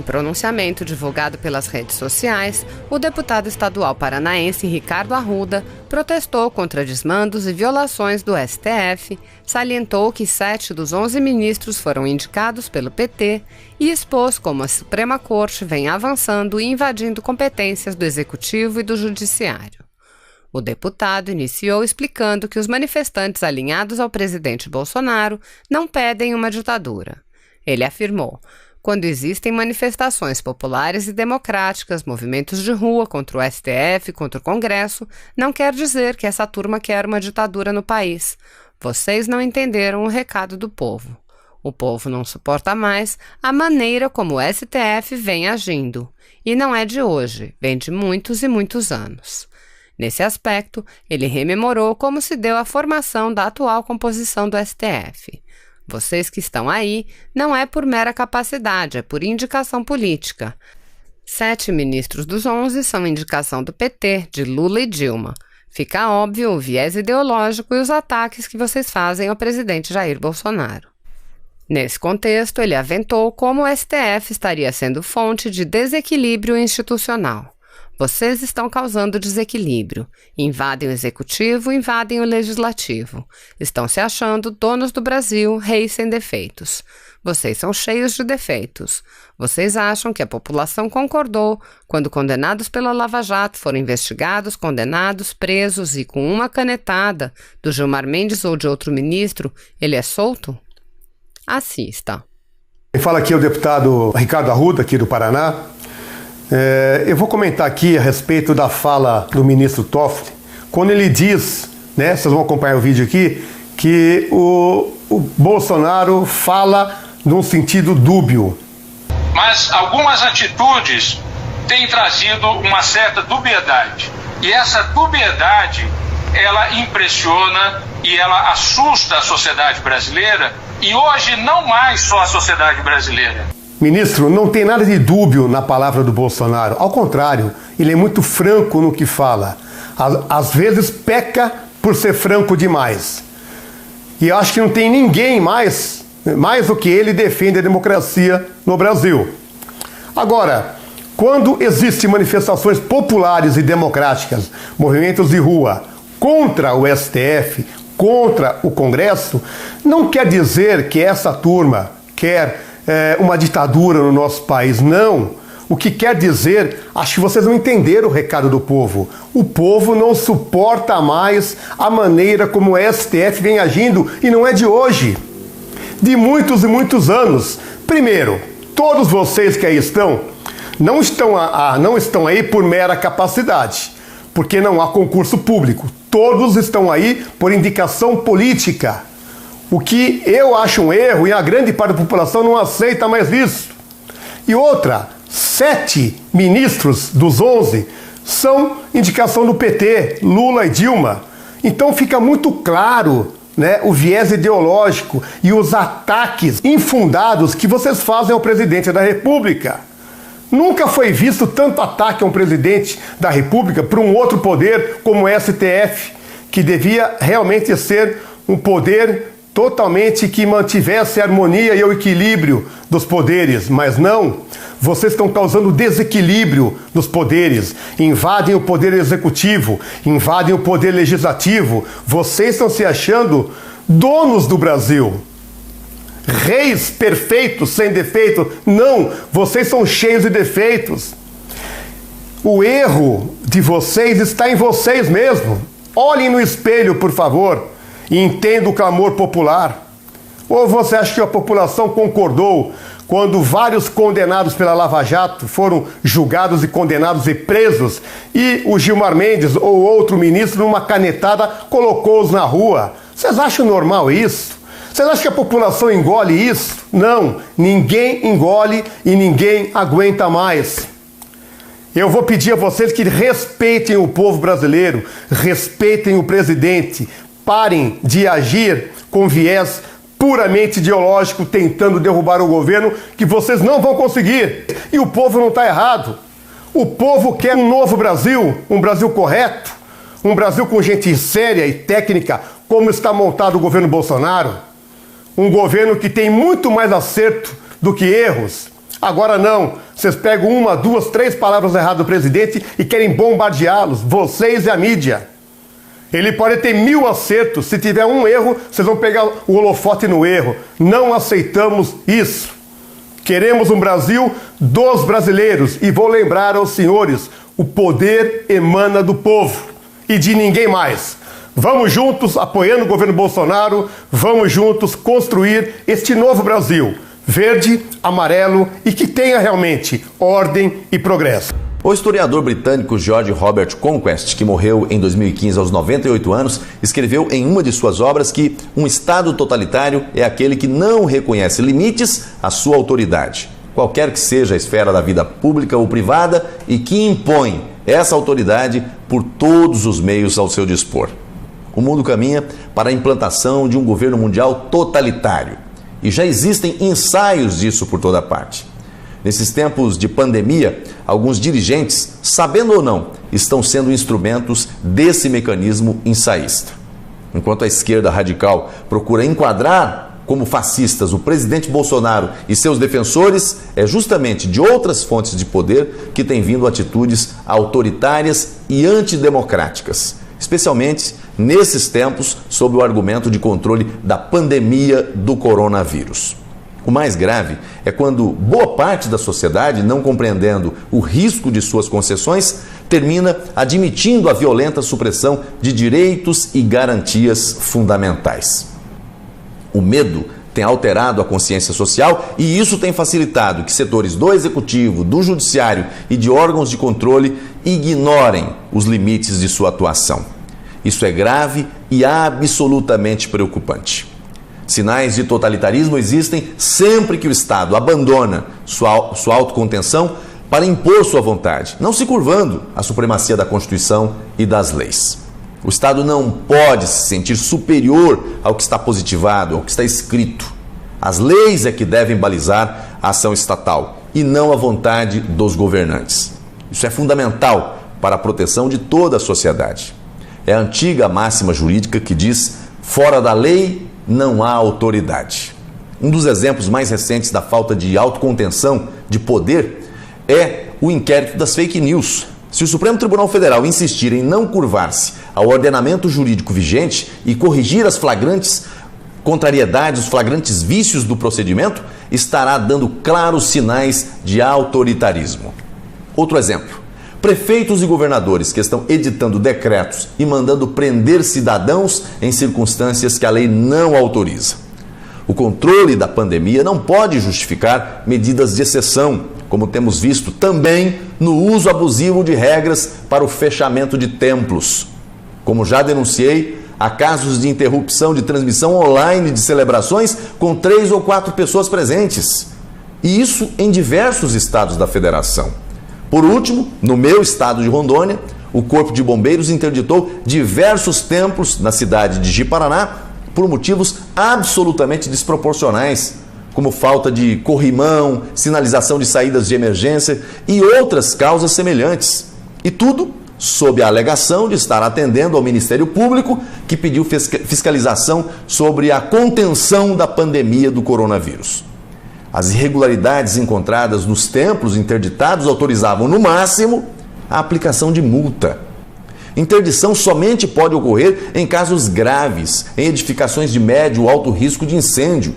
Em pronunciamento divulgado pelas redes sociais, o deputado estadual paranaense Ricardo Arruda protestou contra desmandos e violações do STF, salientou que 7 dos 11 ministros foram indicados pelo PT e expôs como a Suprema Corte vem avançando e invadindo competências do Executivo e do Judiciário. O deputado iniciou explicando que os manifestantes alinhados ao presidente Bolsonaro não pedem uma ditadura. Ele afirmou: quando existem manifestações populares e democráticas, movimentos de rua contra o STF, contra o Congresso, não quer dizer que essa turma quer uma ditadura no país. Vocês não entenderam o recado do povo. O povo não suporta mais a maneira como o STF vem agindo. E não é de hoje, vem de muitos e muitos anos. Nesse aspecto, ele rememorou como se deu a formação da atual composição do STF. Vocês que estão aí, não é por mera capacidade, é por indicação política. 7 ministros dos 11 são indicação do PT, de Lula e Dilma. Fica óbvio o viés ideológico e os ataques que vocês fazem ao presidente Jair Bolsonaro. Nesse contexto, ele aventou como o STF estaria sendo fonte de desequilíbrio institucional. Vocês estão causando desequilíbrio. Invadem o executivo, invadem o legislativo. Estão se achando donos do Brasil, reis sem defeitos. Vocês são cheios de defeitos. Vocês acham que a população concordou quando condenados pela Lava Jato foram investigados, condenados, presos e com uma canetada do Gilmar Mendes ou de outro ministro, ele é solto? Assista. Quem fala aqui é o deputado Ricardo Arruda, aqui do Paraná. Eu vou comentar aqui a respeito da fala do ministro Toffoli, quando ele diz, né, vocês vão acompanhar o vídeo aqui, que o Bolsonaro fala num sentido dúbio. Mas algumas atitudes têm trazido uma certa dubiedade. E essa dubiedade, ela impressiona e ela assusta a sociedade brasileira, e hoje não mais só a sociedade brasileira. Ministro, não tem nada de dúbio na palavra do Bolsonaro. Ao contrário, ele é muito franco no que fala. Às vezes peca por ser franco demais. E eu acho que não tem ninguém mais do que ele defende a democracia no Brasil. Agora, quando existem manifestações populares e democráticas, movimentos de rua, contra o STF, contra o Congresso, não quer dizer que essa turma quer uma ditadura no nosso país, não. O que quer dizer, acho que vocês não entenderam o recado do povo. O povo não suporta mais a maneira como o STF vem agindo, e não é de hoje, de muitos e muitos anos. Primeiro, todos vocês que aí estão, não estão aí por mera capacidade, porque não há concurso público. Todos estão aí por indicação política. O que eu acho um erro, e a grande parte da população não aceita mais isso. E outra, 7 ministros dos 11 são indicação do PT, Lula e Dilma. Então fica muito claro, né, o viés ideológico e os ataques infundados que vocês fazem ao presidente da República. Nunca foi visto tanto ataque a um presidente da República por um outro poder como o STF, que devia realmente ser um poder totalmente que mantivesse a harmonia e o equilíbrio dos poderes, mas não. Vocês estão causando desequilíbrio dos poderes, invadem o poder executivo, invadem o poder legislativo. Vocês estão se achando donos do Brasil, reis perfeitos, sem defeito. Não, vocês são cheios de defeitos. O erro de vocês está em vocês mesmo. Olhem no espelho, por favor, e entenda o clamor popular. Ou você acha que a população concordou quando vários condenados pela Lava Jato foram julgados e condenados e presos, e o Gilmar Mendes ou outro ministro, numa canetada, colocou-os na rua? Vocês acham normal isso? Vocês acham que a população engole isso? Não, ninguém engole e ninguém aguenta mais. Eu vou pedir a vocês que respeitem o povo brasileiro, respeitem o presidente, parem de agir com viés puramente ideológico, tentando derrubar o governo, que vocês não vão conseguir. E o povo não está errado. O povo quer um novo Brasil, um Brasil correto, um Brasil com gente séria e técnica, como está montado o governo Bolsonaro. Um governo que tem muito mais acerto do que erros. Agora não, vocês pegam uma, duas, três palavras erradas do presidente e querem bombardeá-los, vocês e a mídia. Ele pode ter 1000 acertos, se tiver um erro, vocês vão pegar o holofote no erro. Não aceitamos isso. Queremos um Brasil dos brasileiros. E vou lembrar aos senhores, o poder emana do povo e de ninguém mais. Vamos juntos, apoiando o governo Bolsonaro, vamos juntos construir este novo Brasil, verde, amarelo e que tenha realmente ordem e progresso. O historiador britânico George Robert Conquest, que morreu em 2015 aos 98 anos, escreveu em uma de suas obras que um Estado totalitário é aquele que não reconhece limites à sua autoridade, qualquer que seja a esfera da vida pública ou privada, e que impõe essa autoridade por todos os meios ao seu dispor. O mundo caminha para a implantação de um governo mundial totalitário, e já existem ensaios disso por toda parte. Nesses tempos de pandemia, alguns dirigentes, sabendo ou não, estão sendo instrumentos desse mecanismo ensaísta. Enquanto a esquerda radical procura enquadrar como fascistas o presidente Bolsonaro e seus defensores, é justamente de outras fontes de poder que têm vindo atitudes autoritárias e antidemocráticas, especialmente nesses tempos sob o argumento de controle da pandemia do coronavírus. O mais grave é quando boa parte da sociedade, não compreendendo o risco de suas concessões, termina admitindo a violenta supressão de direitos e garantias fundamentais. O medo tem alterado a consciência social e isso tem facilitado que setores do executivo, do judiciário e de órgãos de controle ignorem os limites de sua atuação. Isso é grave e absolutamente preocupante. Sinais de totalitarismo existem sempre que o Estado abandona sua autocontenção para impor sua vontade, não se curvando à supremacia da Constituição e das leis. O Estado não pode se sentir superior ao que está positivado, ao que está escrito. As leis é que devem balizar a ação estatal e não a vontade dos governantes. Isso é fundamental para a proteção de toda a sociedade. É a antiga máxima jurídica que diz: fora da lei não há autoridade. Um dos exemplos mais recentes da falta de autocontenção de poder é o inquérito das fake news. Se o Supremo Tribunal Federal insistir em não curvar-se ao ordenamento jurídico vigente e corrigir as flagrantes contrariedades, os flagrantes vícios do procedimento, estará dando claros sinais de autoritarismo. Outro exemplo: prefeitos e governadores que estão editando decretos e mandando prender cidadãos em circunstâncias que a lei não autoriza. O controle da pandemia não pode justificar medidas de exceção, como temos visto também no uso abusivo de regras para o fechamento de templos. Como já denunciei, há casos de interrupção de transmissão online de celebrações com 3 ou 4 pessoas presentes. E isso em diversos estados da federação. Por último, no meu estado de Rondônia, o Corpo de Bombeiros interditou diversos templos na cidade de Ji-Paraná por motivos absolutamente desproporcionais, como falta de corrimão, sinalização de saídas de emergência e outras causas semelhantes. E tudo sob a alegação de estar atendendo ao Ministério Público, que pediu fiscalização sobre a contenção da pandemia do coronavírus. As irregularidades encontradas nos templos interditados autorizavam, no máximo, a aplicação de multa. Interdição somente pode ocorrer em casos graves, em edificações de médio ou alto risco de incêndio.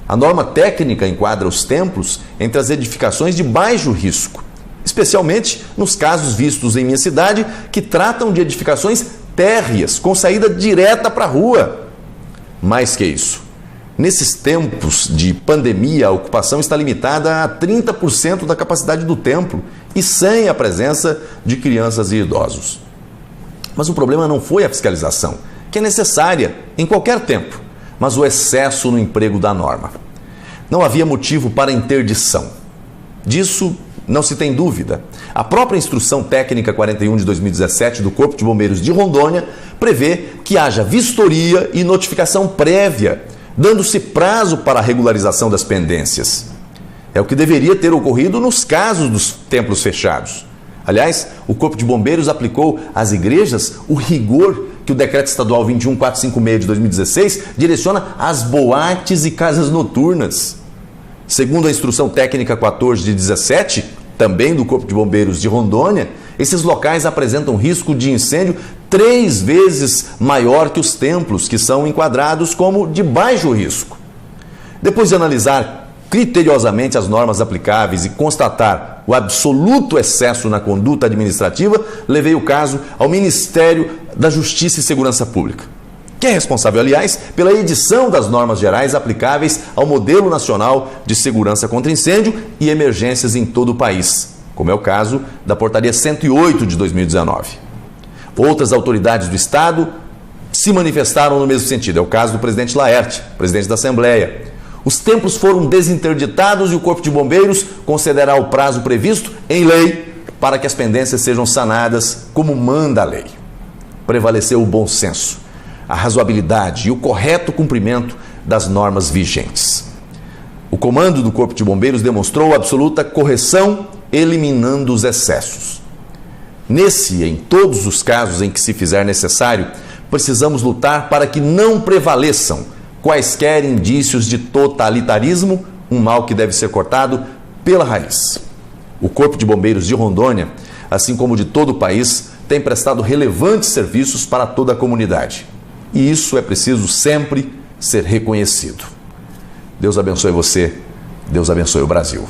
A norma técnica enquadra os templos entre as edificações de baixo risco, especialmente nos casos vistos em minha cidade, que tratam de edificações térreas, com saída direta para a rua. Mais que isso, nesses tempos de pandemia, a ocupação está limitada a 30% da capacidade do templo e sem a presença de crianças e idosos. Mas o problema não foi a fiscalização, que é necessária em qualquer tempo, mas o excesso no emprego da norma. Não havia motivo para interdição. Disso não se tem dúvida. A própria Instrução Técnica 41 de 2017 do Corpo de Bombeiros de Rondônia prevê que haja vistoria e notificação prévia, dando-se prazo para a regularização das pendências. É o que deveria ter ocorrido nos casos dos templos fechados. Aliás, o Corpo de Bombeiros aplicou às igrejas o rigor que o Decreto Estadual 21456 de 2016 direciona às boates e casas noturnas. Segundo a Instrução Técnica 14 de 17, também do Corpo de Bombeiros de Rondônia, esses locais apresentam risco de incêndio 3 vezes maior que os templos, que são enquadrados como de baixo risco. Depois de analisar criteriosamente as normas aplicáveis e constatar o absoluto excesso na conduta administrativa, levei o caso ao Ministério da Justiça e Segurança Pública, que é responsável, aliás, pela edição das normas gerais aplicáveis ao Modelo Nacional de Segurança contra Incêndio e Emergências em todo o país, como é o caso da Portaria 108 de 2019. Outras autoridades do Estado se manifestaram no mesmo sentido. É o caso do presidente Laerte, presidente da Assembleia. Os templos foram desinterditados e o Corpo de Bombeiros concederá o prazo previsto em lei para que as pendências sejam sanadas como manda a lei. Prevaleceu o bom senso, a razoabilidade e o correto cumprimento das normas vigentes. O comando do Corpo de Bombeiros demonstrou absoluta correção, eliminando os excessos. Nesse e em todos os casos em que se fizer necessário, precisamos lutar para que não prevaleçam quaisquer indícios de totalitarismo, um mal que deve ser cortado pela raiz. O Corpo de Bombeiros de Rondônia, assim como de todo o país, tem prestado relevantes serviços para toda a comunidade. E isso é preciso sempre ser reconhecido. Deus abençoe você, Deus abençoe o Brasil.